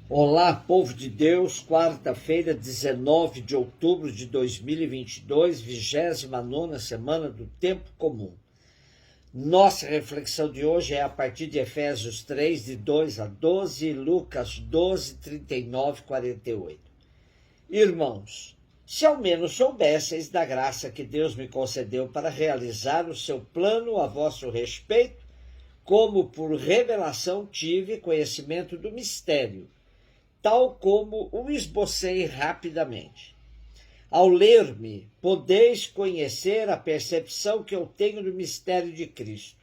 Olá, povo de Deus, quarta-feira, 19 de outubro de 2022, 29ª semana do Tempo Comum. Nossa reflexão de hoje é a partir de Efésios 3, de 2 a 12, e Lucas 12, 39 e 48. Irmãos, se ao menos soubesseis da graça que Deus me concedeu para realizar o seu plano a vosso respeito, como por revelação tive conhecimento do mistério, tal como o esbocei rapidamente. Ao ler-me, podeis conhecer a percepção que eu tenho do mistério de Cristo.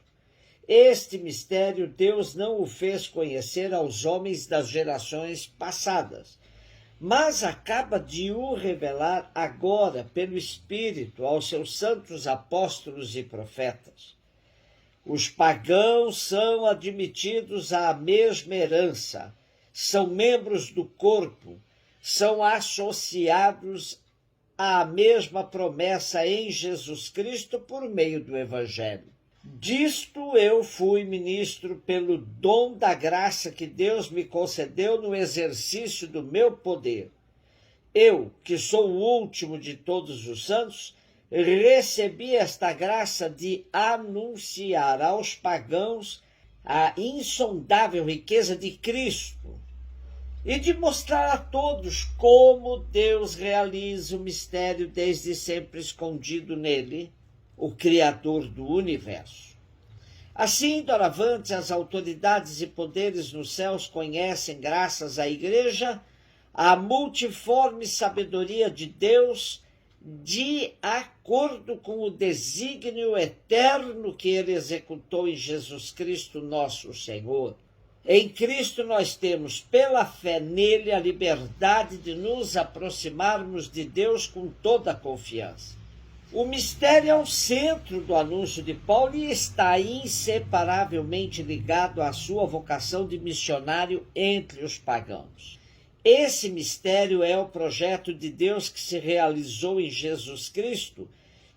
Este mistério Deus não o fez conhecer aos homens das gerações passadas, mas acaba de o revelar agora pelo Espírito aos seus santos apóstolos e profetas. Os pagãos são admitidos à mesma herança, são membros do corpo, são associados à mesma promessa em Jesus Cristo por meio do Evangelho. Disto eu fui ministro pelo dom da graça que Deus me concedeu no exercício do meu poder. Eu, que sou o último de todos os santos, recebi esta graça de anunciar aos pagãos a insondável riqueza de Cristo e de mostrar a todos como Deus realiza o mistério desde sempre escondido nele, o Criador do universo. Assim, doravante, as autoridades e poderes nos céus conhecem, graças à Igreja, a multiforme sabedoria de Deus, de acordo com o desígnio eterno que ele executou em Jesus Cristo, nosso Senhor. Em Cristo nós temos, pela fé nele, a liberdade de nos aproximarmos de Deus com toda a confiança. O mistério é o centro do anúncio de Paulo e está inseparavelmente ligado à sua vocação de missionário entre os pagãos. Esse mistério é o projeto de Deus que se realizou em Jesus Cristo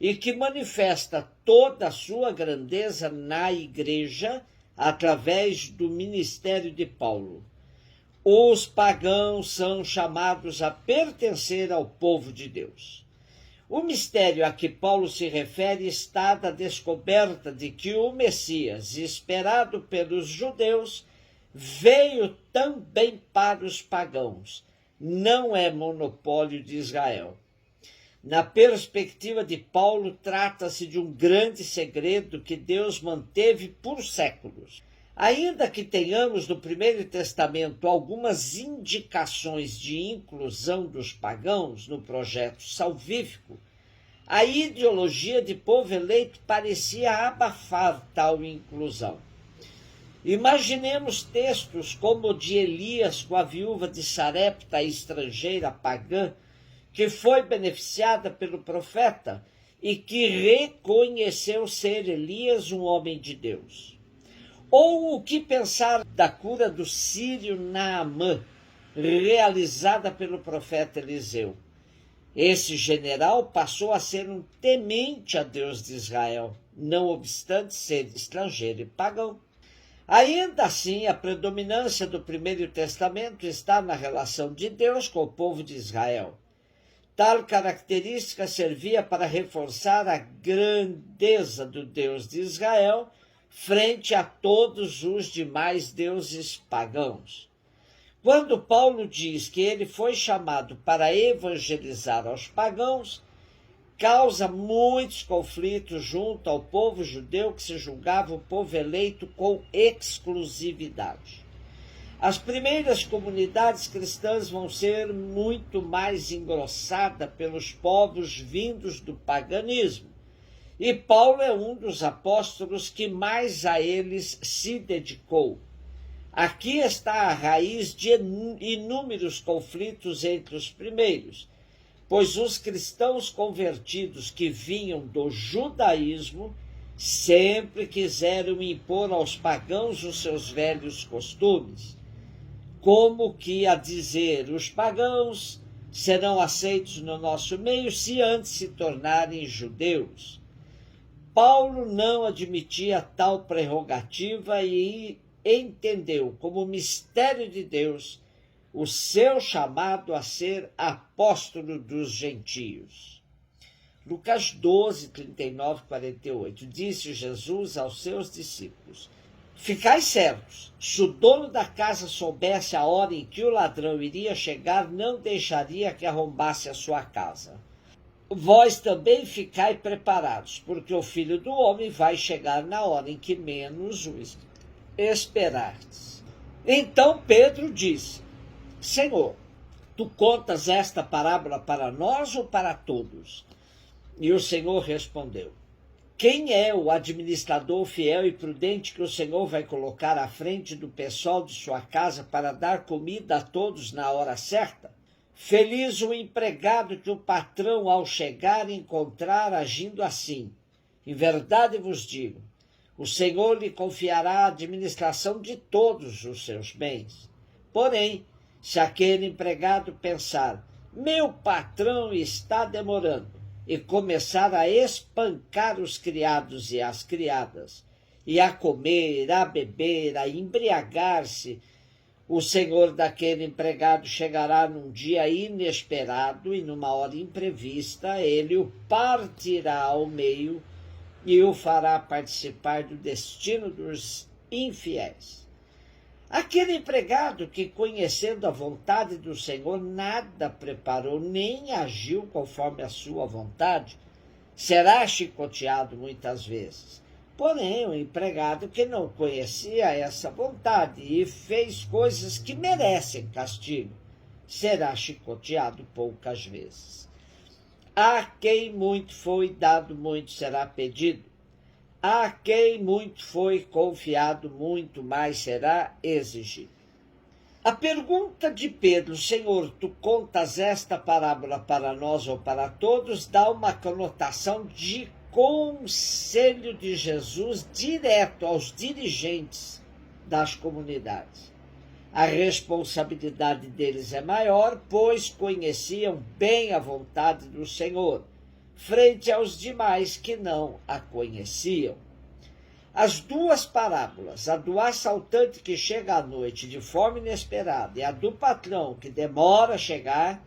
e que manifesta toda a sua grandeza na Igreja através do ministério de Paulo. Os pagãos são chamados a pertencer ao povo de Deus. O mistério a que Paulo se refere está da descoberta de que o Messias, esperado pelos judeus, veio também para os pagãos. Não é monopólio de Israel. Na perspectiva de Paulo, trata-se de um grande segredo que Deus manteve por séculos. Ainda que tenhamos no Primeiro Testamento algumas indicações de inclusão dos pagãos no projeto salvífico, a ideologia de povo eleito parecia abafar tal inclusão. Imaginemos textos como o de Elias com a viúva de Sarepta, estrangeira pagã, que foi beneficiada pelo profeta e que reconheceu ser Elias um homem de Deus. Ou o que pensar da cura do sírio Naamã, realizada pelo profeta Eliseu. Esse general passou a ser um temente a Deus de Israel, não obstante ser estrangeiro e pagão. Ainda assim, a predominância do Primeiro Testamento está na relação de Deus com o povo de Israel. Tal característica servia para reforçar a grandeza do Deus de Israel frente a todos os demais deuses pagãos. Quando Paulo diz que ele foi chamado para evangelizar aos pagãos, causa muitos conflitos junto ao povo judeu que se julgava o povo eleito com exclusividade. As primeiras comunidades cristãs vão ser muito mais engrossadas pelos povos vindos do paganismo, e Paulo é um dos apóstolos que mais a eles se dedicou. Aqui está a raiz de inúmeros conflitos entre os primeiros, pois os cristãos convertidos que vinham do judaísmo sempre quiseram impor aos pagãos os seus velhos costumes, como que a dizer, os pagãos serão aceitos no nosso meio se antes se tornarem judeus. Paulo não admitia tal prerrogativa e entendeu como mistério de Deus o seu chamado a ser apóstolo dos gentios. Lucas 12, 39, 48. Disse Jesus aos seus discípulos: ficai certos, se o dono da casa soubesse a hora em que o ladrão iria chegar, não deixaria que arrombasse a sua casa. Vós também ficai preparados, porque o Filho do Homem vai chegar na hora em que menos o esperardes. Então Pedro disse: Senhor, tu contas esta parábola para nós ou para todos? E o Senhor respondeu: quem é o administrador fiel e prudente que o Senhor vai colocar à frente do pessoal de sua casa para dar comida a todos na hora certa? Feliz o empregado que o patrão, ao chegar, encontrar agindo assim. Em verdade vos digo, o Senhor lhe confiará a administração de todos os seus bens. Porém, se aquele empregado pensar: meu patrão está demorando, e começar a espancar os criados e as criadas, e a comer, a beber, a embriagar-se, o senhor daquele empregado chegará num dia inesperado e numa hora imprevista, ele o partirá ao meio e o fará participar do destino dos infiéis. Aquele empregado que, conhecendo a vontade do Senhor, nada preparou, nem agiu conforme a sua vontade, será chicoteado muitas vezes. Porém, o empregado que não conhecia essa vontade e fez coisas que merecem castigo, será chicoteado poucas vezes. A quem muito foi dado, muito será pedido. A quem muito foi confiado, muito mais será exigido. A pergunta de Pedro: Senhor, tu contas esta parábola para nós ou para todos, dá uma conotação de conselho de Jesus direto aos dirigentes das comunidades. A responsabilidade deles é maior, pois conheciam bem a vontade do Senhor, frente aos demais que não a conheciam. As duas parábolas, a do assaltante que chega à noite de forma inesperada e a do patrão que demora a chegar,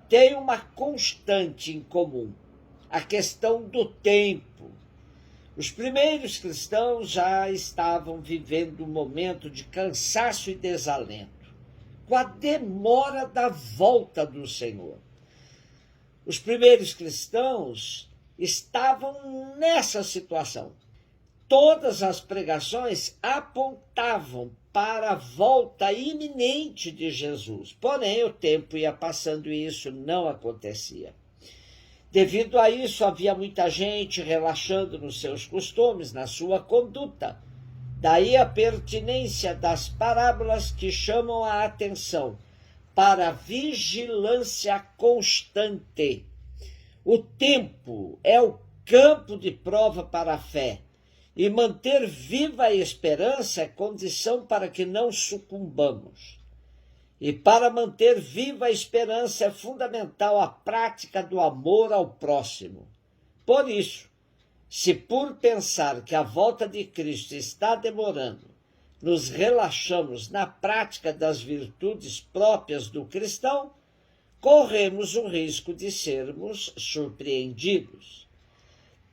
têm uma constante em comum: a questão do tempo. Os primeiros cristãos já estavam vivendo um momento de cansaço e desalento, com a demora da volta do Senhor. Os primeiros cristãos estavam nessa situação. Todas as pregações apontavam para a volta iminente de Jesus. Porém, o tempo ia passando e isso não acontecia. Devido a isso, havia muita gente relaxando nos seus costumes, na sua conduta. Daí a pertinência das parábolas que chamam a atenção para a vigilância constante. O tempo é o campo de prova para a fé, e manter viva a esperança é condição para que não sucumbamos. E para manter viva a esperança é fundamental a prática do amor ao próximo. Por isso, se por pensar que a volta de Cristo está demorando, nos relaxamos na prática das virtudes próprias do cristão, corremos o risco de sermos surpreendidos.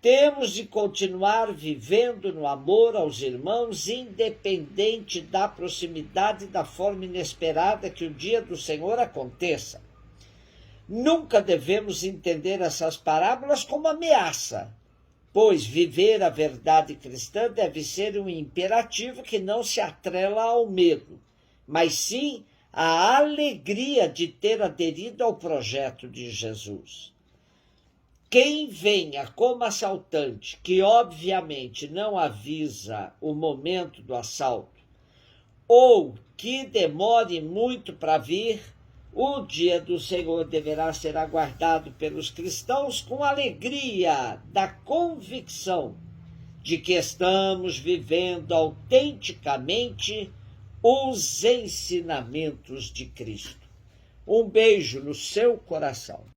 Temos de continuar vivendo no amor aos irmãos, independente da proximidade da forma inesperada que o dia do Senhor aconteça. Nunca devemos entender essas parábolas como ameaça, pois viver a verdade cristã deve ser um imperativo que não se atrela ao medo, mas sim à alegria de ter aderido ao projeto de Jesus. Quem venha como assaltante, que obviamente não avisa o momento do assalto, ou que demore muito para vir, o dia do Senhor deverá ser aguardado pelos cristãos com alegria da convicção de que estamos vivendo autenticamente os ensinamentos de Cristo. Um beijo no seu coração.